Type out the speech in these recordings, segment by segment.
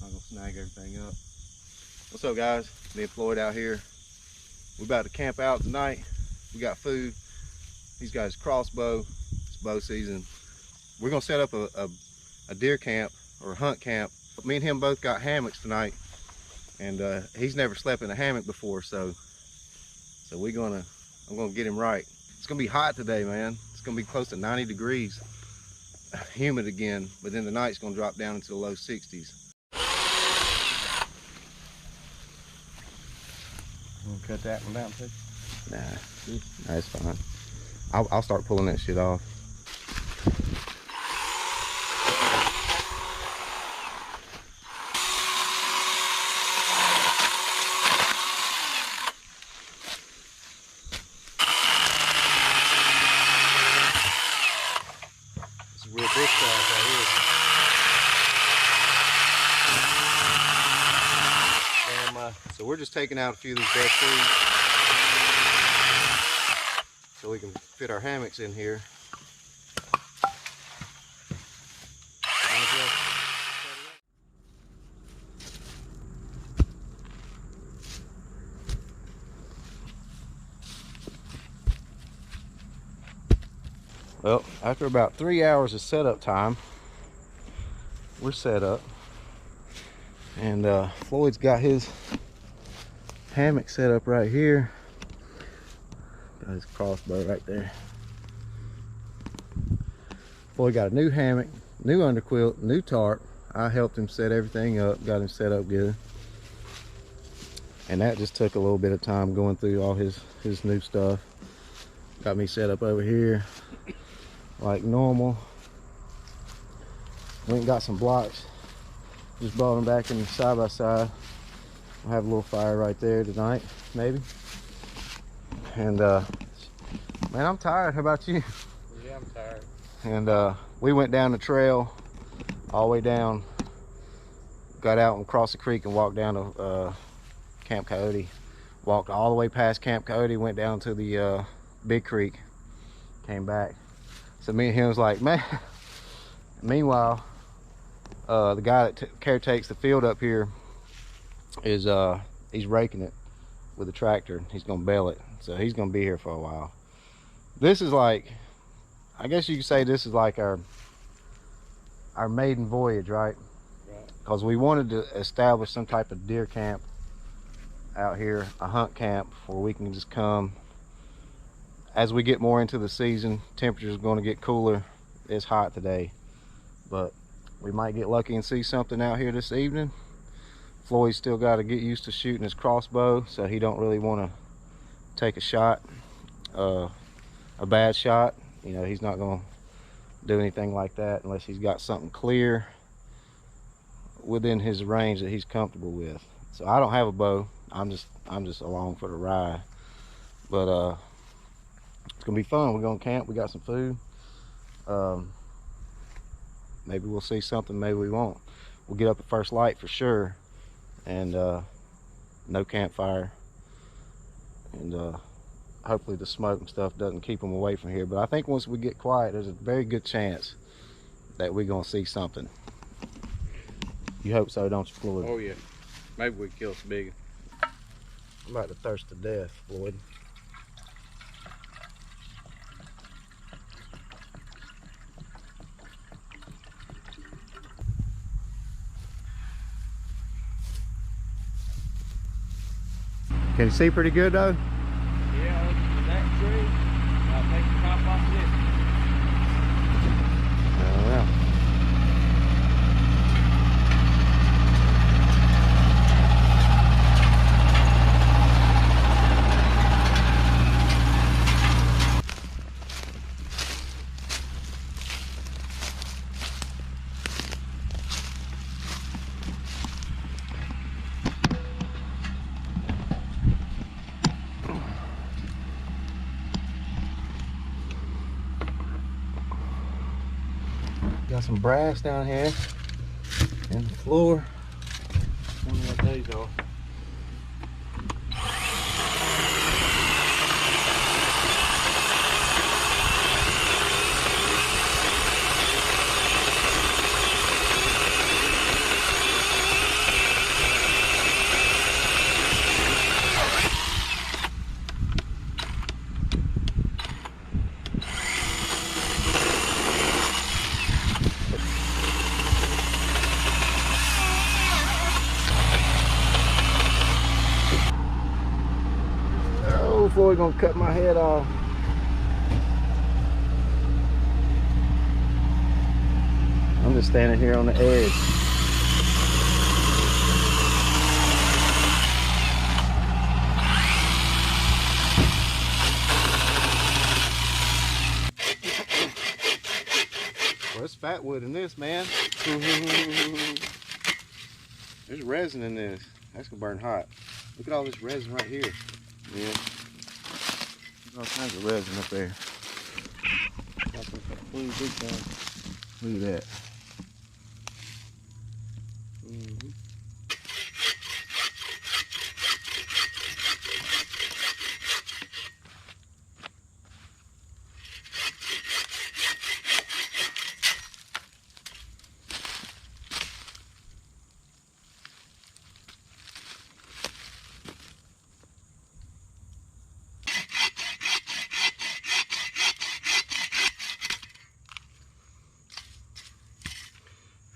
I'm gonna snag everything up. What's up, guys? Me and Floyd out here. We're about to camp out tonight. We got food. He's got his crossbow. It's bow season. We're gonna set up a deer camp or a hunt camp. Me and him both got hammocks tonight, and he's never slept in a hammock before, so I'm gonna get him right. It's gonna be hot today, man. It's gonna be close to 90 degrees. Humid again, but then the night's gonna drop down into the low 60s. You wanna cut that one down too? Nah, that's fine. I'll start pulling that shit off. This is real bushcraft right here. So we're just taking out a few of these dead trees so we can fit our hammocks in here. Well, after about 3 hours of setup time, we're set up, and Floyd's got his hammock set up right here. Got his crossbow right there. Floyd got a new hammock, new underquilt, new tarp. I helped him set everything up, got him set up good. And that just took a little bit of time going through all his new stuff. Got me set up over here like normal. Went and got some blocks. Just brought them back in side by side. We'll have a little fire right there tonight, maybe. And man, I'm tired. How about you? Yeah, I'm tired. And we went down the trail all the way down, got out and crossed the creek and walked down to Camp Coyote. Walked all the way past Camp Coyote, went down to the big creek, came back. So me and him was like, man. Meanwhile, the guy that caretakes the field up here is he's raking it with a tractor. He's gonna bale it, so he's gonna be here for a while. This is like, I guess you could say this is like our maiden voyage, right? Because we wanted to establish some type of deer camp out here, a hunt camp where we can just come. As we get more into the season, temperatures are going to get cooler. It's hot today, but we might get lucky and see something out here this evening. Floyd's still got to get used to shooting his crossbow, so he don't really want to take a shot, a bad shot. You know, he's not going to do anything like that unless he's got something clear within his range that he's comfortable with. So I don't have a bow. I'm just along for the ride. But it's gonna be fun. We're gonna camp. We got some food. Maybe we'll see something, maybe we won't. We'll get up at first light for sure, and no campfire, and hopefully the smoke and stuff doesn't keep them away from here. But I think once we get quiet, there's a very good chance that we're gonna see something. You hope so, don't you, Floyd? Oh yeah, maybe we kill some big. I'm about to thirst to death, Floyd. Can you see pretty good though? Yeah, that tree. I'll take the top off this. Oh yeah. Got some brass down here in the floor. I wonder what these are. Floyd gonna cut my head off. I'm just standing here on the edge. Well, there's fat wood in this, man. There's resin in this. That's gonna burn hot. Look at all this resin right here. Yeah. There's all kinds of resin up there. Look at that.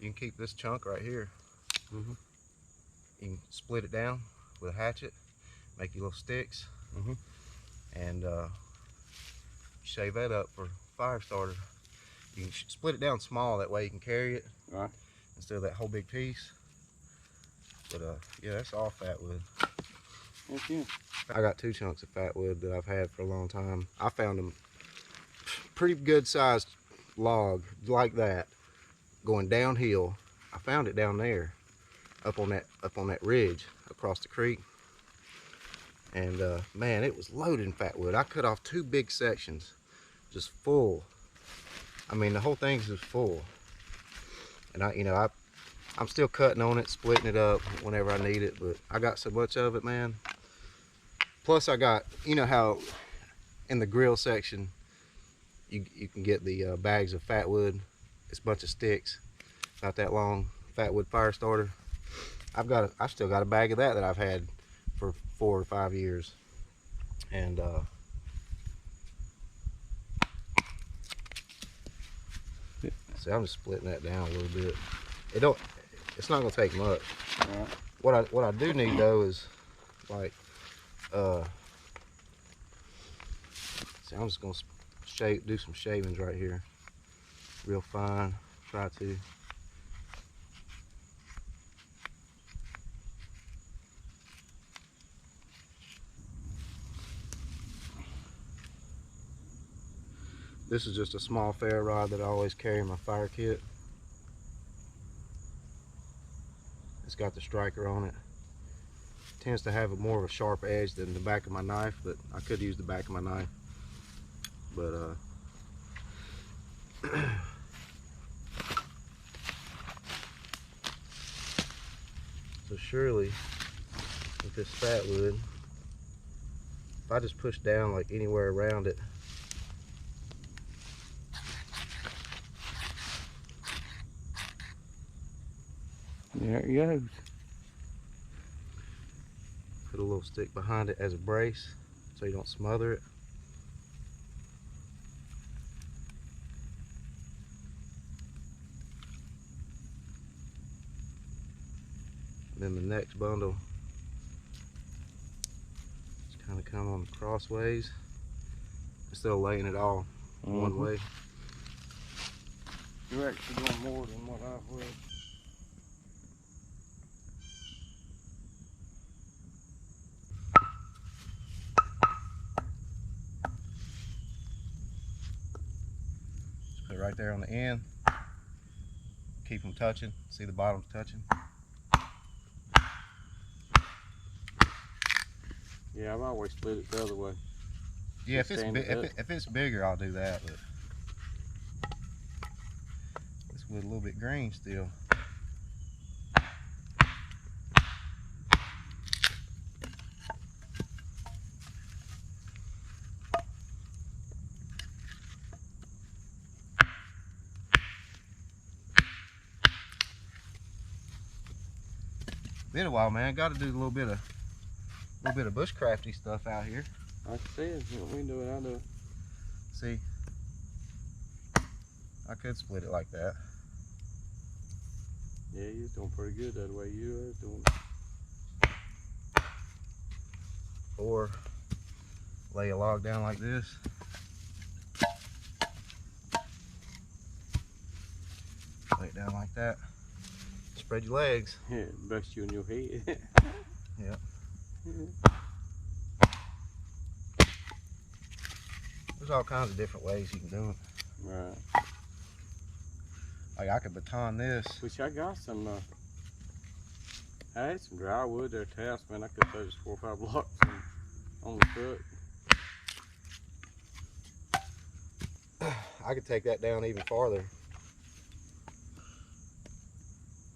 You can keep this chunk right here. You can split it down with a hatchet, make you little sticks, and shave that up for fire starter. You can split it down small, that way you can carry it instead of that whole big piece. But yeah, that's all fat wood. Thank you. I got 2 chunks of fat wood that I've had for a long time. I found them pretty good sized log like that going downhill. I found it down there up on that ridge across the creek, and man, it was loaded in fat wood. I cut off 2 big sections just full. I mean, the whole thing's just full, and I'm still cutting on it, splitting it up whenever I need it, but I got so much of it, man. Plus I got, you know how in the grill section you can get the bags of fat wood. It's a bunch of sticks, about that long, fat wood fire starter. I've still got a bag of that I've had for 4 or 5 years, and see, I'm just splitting that down a little bit. It's not gonna take much. What I do need though is like see, I'm just gonna do some shavings right here. Real fine, try to. This is just a small ferro rod that I always carry in my fire kit. It's got the striker on it. Tends to have more of a sharp edge than the back of my knife, but I could use the back of my knife. But so surely with this fat wood, if I just push down like anywhere around it, there it goes. put a little stick behind it as a brace so you don't smother it. Then the next bundle just kind of come on crossways instead of laying it all one way. You're actually doing more than what I would. Just put it right there on the end. Keep them touching. See the bottoms touching. Yeah, I've always split it the other way. Yeah, if it's bigger, I'll do that. But this wood a little bit green still. Been a while, man. Got to do a little bit of bushcrafty stuff out here. Like I said, you know, we do it, I do it. See, I could split it like that. Yeah, you're doing pretty good that way you are doing. Or lay a log down like this. Lay it down like that. Spread your legs. Yeah, bust you in your head. Yep. There's all kinds of different ways you can do it. Right. Like I could baton this. Which I got some, I had some dry wood there at the house, man. I could throw just 4 or 5 blocks on the truck. I could take that down even farther.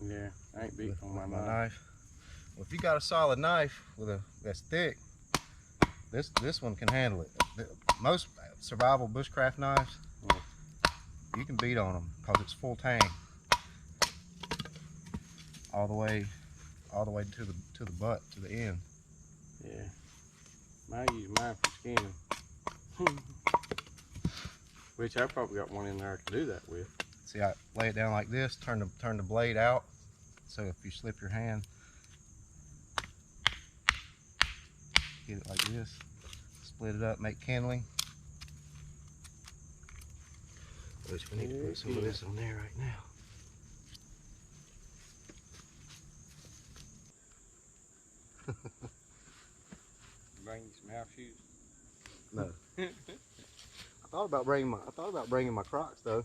Yeah, I ain't beat with on my my knife. knife. Well, if you got a solid knife that's thick, this one can handle it. Most survival bushcraft knives, you can beat on them because it's full tang all the way to the butt, to the end. Yeah, I use mine for skinning. Which I probably got one in there I can do that with. See, I lay it down like this, turn the blade out, so if you slip your hand, get it like this, split it up, make kindling. Which we need to put some of this on there right now. Bring you some house shoes. No. I thought about bringing my Crocs though.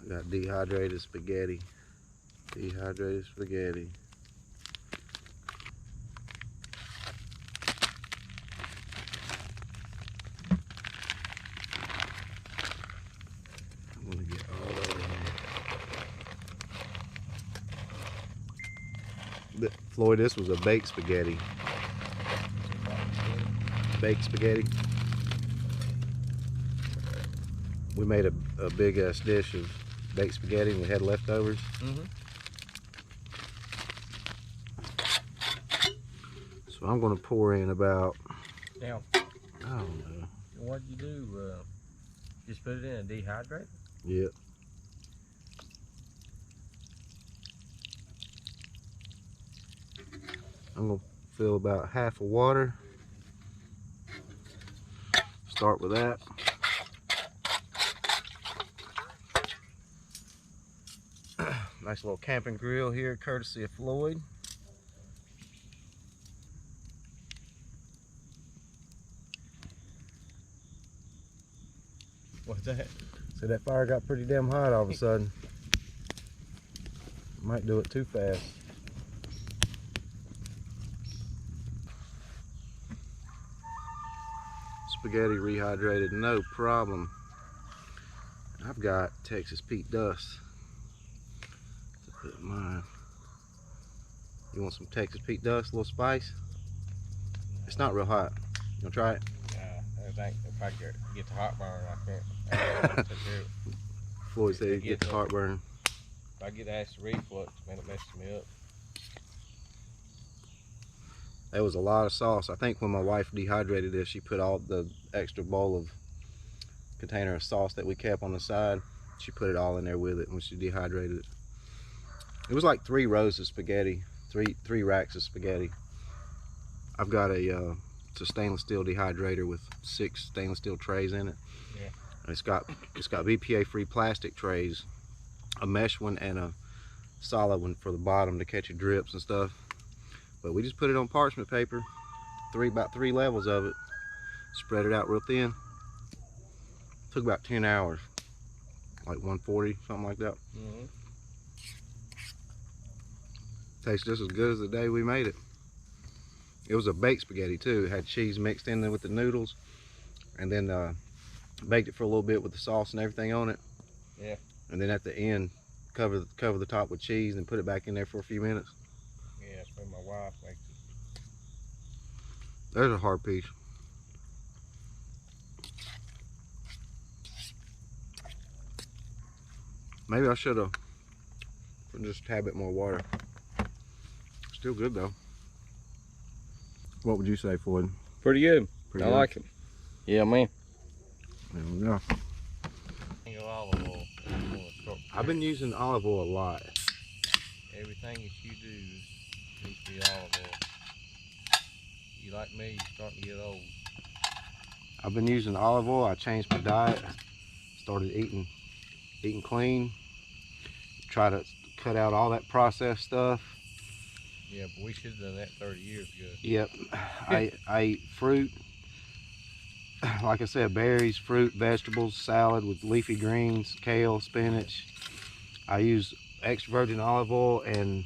I got dehydrated spaghetti. Dehydrated spaghetti. I'm gonna get all over here. Floyd, this was a baked spaghetti. Baked spaghetti. We made a big ass dish of baked spaghetti and we had leftovers. So I'm going to pour in about, Now, I don't know. what'd you do? Just put it in a dehydrator? Yep. I'm going to fill about half of water. Start with that. Nice little camping grill here, courtesy of Floyd. What's that? See, that fire got pretty damn hot all of a sudden. Might do it too fast. Spaghetti rehydrated, no problem. I've got Texas peat dust to put in mine. You want some Texas peat dust, a little spice? It's not real hot. You wanna try it? I think if I get the heartburn, I can't. Floyd said he'd get the heartburn. If I get acid reflux, man, it messes me up. There was a lot of sauce. I think when my wife dehydrated this, she put all the extra bowl of container of sauce that we kept on the side. She put it all in there with it when she dehydrated it. It was like 3 rows of spaghetti, three racks of spaghetti. I've got it's a stainless steel dehydrator with 6 stainless steel trays in it. Yeah. And it's got BPA-free plastic trays, a mesh one and a solid one for the bottom to catch your drips and stuff. But we just put it on parchment paper, about 3 levels of it, spread it out real thin. Took about 10 hours, like 140, something like that. Tastes just as good as the day we made it. It was a baked spaghetti too. It had cheese mixed in there with the noodles, and then baked it for a little bit with the sauce and everything on it. Yeah. And then at the end, cover the top with cheese and put it back in there for a few minutes. yeah, that's when my wife makes it. There's a hard piece. Maybe I should have put just a tad bit more water. Still good though. What would you say, Floyd? Pretty good. Pretty I good. like it. Yeah, man. There we go. Go all I've been using olive oil a lot. Everything that you do needs to be olive oil. You like me, you're starting to get old. I've been using olive oil. I changed my diet. Started eating clean. Try to cut out all that processed stuff. Yeah, but we should have done that 30 years ago. Yep. I eat fruit. Like I said, berries, fruit, vegetables, salad with leafy greens, kale, spinach. I use extra virgin olive oil and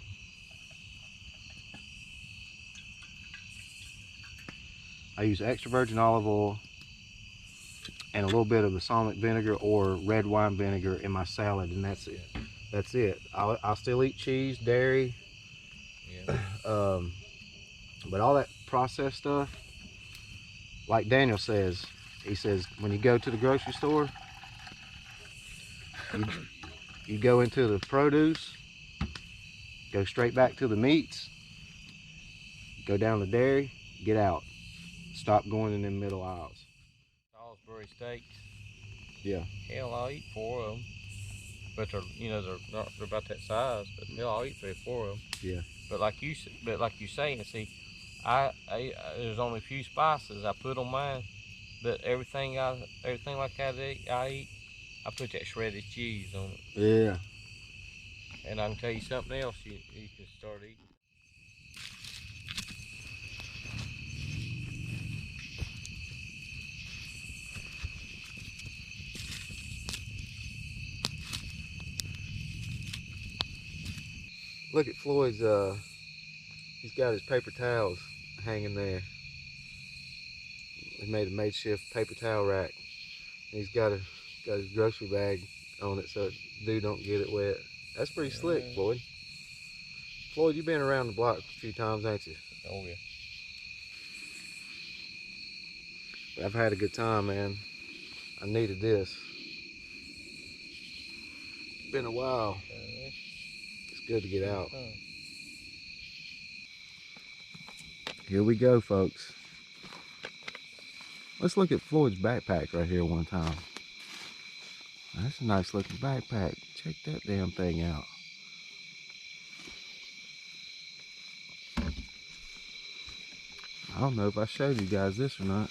and a little bit of balsamic vinegar or red wine vinegar in my salad, and that's it. That's it. I'll still eat cheese, dairy, Yeah. but all that processed stuff, like Daniel says, he says when you go to the grocery store, you go into the produce, go straight back to the meats, go down the dairy, get out. Stop going in them middle aisles. Salisbury steaks. Yeah. Hell, I'll eat 4 of them. But they're about that size. But hell, I'll eat 3 or 4 of them. Yeah. But like you say, and see, there's only a few spices I put on mine. But everything like I eat, I put that shredded cheese on it. Yeah. And I can tell you something else you can start eating. Look at Floyd's, he's got his paper towels hanging there. He made a makeshift paper towel rack. And he's got his grocery bag on it so dude don't get it wet. That's pretty slick, Floyd. Floyd, you've been around the block a few times, ain't you? Oh yeah. But I've had a good time, man. I needed this. It's been a while. It's good to get out. Here we go, folks. Let's look at Floyd's backpack right here one time. That's a nice looking backpack. Check that damn thing out. I don't know if I showed you guys this or not.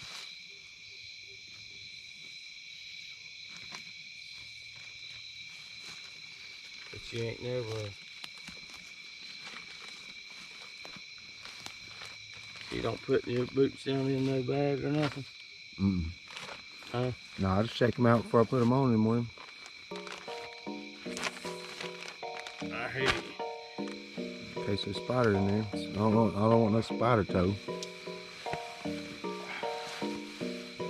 But you ain't never. You don't put your boots down in no bag or nothing? Mm-mm. Huh? No, I just check them out before I put them on in the morning. I hear you. In case there's a spider in there. I don't want no spider toe.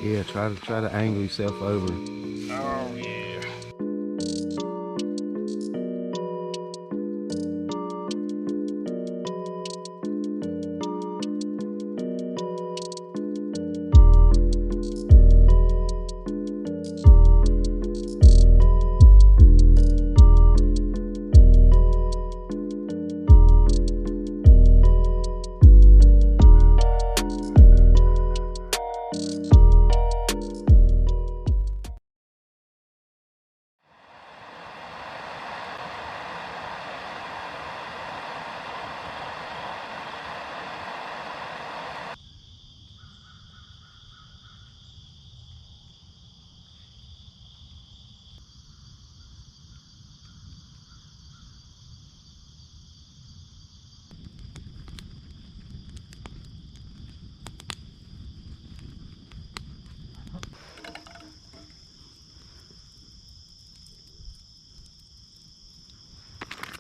Yeah, try to angle yourself over. Oh yeah.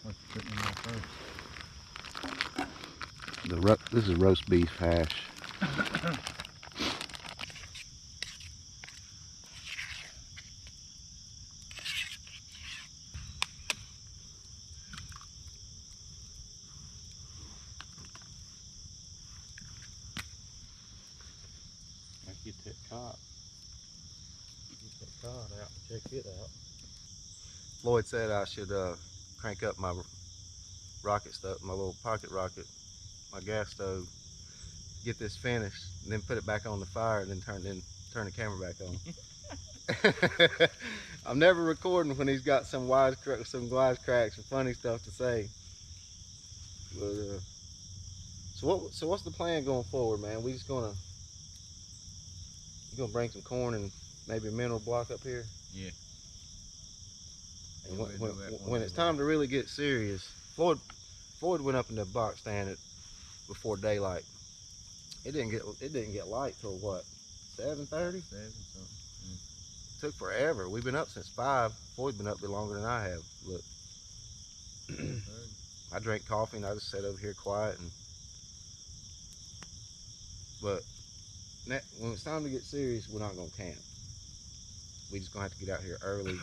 What you putting in there first? This is roast beef hash. Get that cod. Get that cod out and check it out. Floyd said I should crank up my rocket stuff, my little pocket rocket, my gas stove, get this finished, and then put it back on the fire, and then turn the camera back on. I'm never recording when he's got some wisecracks and funny stuff to say. But so what's the plan going forward, man? We just gonna bring some corn and maybe a mineral block up here. Yeah. And when it's time to really get serious, Floyd went up in the box stand before daylight. It didn't get light till what, 7:30? 7 something. Took forever. We've been up since 5. Floyd's been up a bit longer than I have. Look. I drank coffee and I just sat over here quiet. But when it's time to get serious, we're not gonna camp. We just gonna have to get out here early.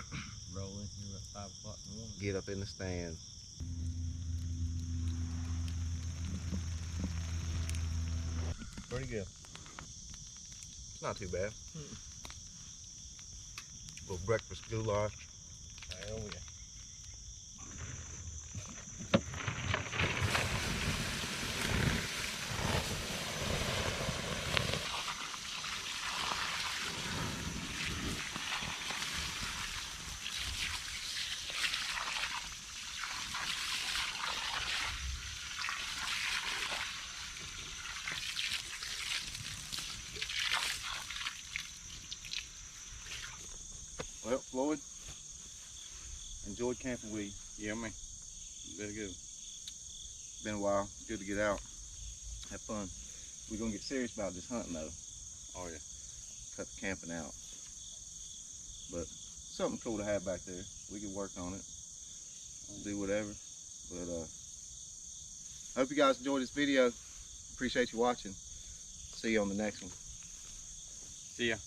Roll in here at 5 o'clock in the morning. Get up in the stand. Pretty good. It's not too bad. Little breakfast goulash. Oh yeah. Well, Floyd, enjoyed camping with you. Yeah, man. Very good. Been a while. Good to get out. Have fun. We're gonna get serious about this hunting though. Oh yeah. Cut the camping out. But something cool to have back there. We can work on it. Do whatever. But I hope you guys enjoyed this video. Appreciate you watching. See you on the next one. See ya.